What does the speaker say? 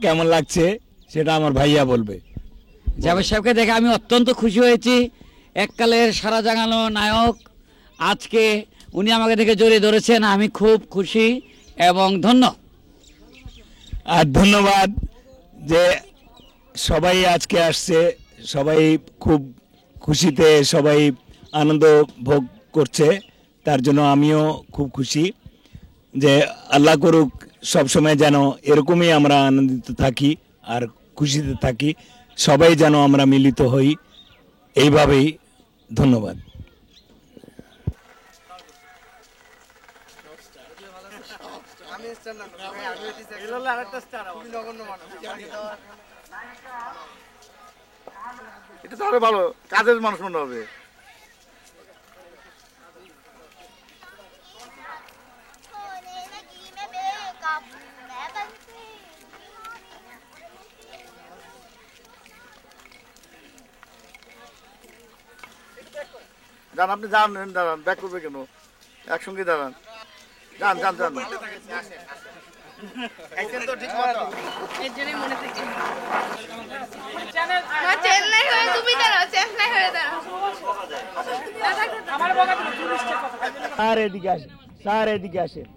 কেমন লাগছে সেটা আমার ভাইয়া বলবে। জাভেদ সাহেবকে দেখে আমি অত্যন্ত খুশি হয়েছি। এককালের সারা জাগানো নায়ক, আজকে উনি আমাকে দেখে জড়িয়ে ধরেছেন, আমি খুব খুশি এবং ধন্য। আর ধন্যবাদ যে সবাই আজকে আসছে, সবাই খুব খুশিতে সবাই আনন্দ ভোগ করছে, তার জন্য আমিও খুব খুশি। যে আল্লাহ করুক সবসময় যেন এরকমই আমরা আনন্দিত থাকি আর খুশিতে থাকি, সবাই যেন আমরা মিলিত হই এইভাবেই। ধন্যবাদ। এটা তো আরো ভালো কাজের মানুষ মনে হবে। যান, আপনি যান, দাঁড়ান, ব্যাক করবে কেন? একসঙ্গে দাঁড়ান, যান যান যান। স্যার এদিকে আসেন, স্যার এদিকে আসেন।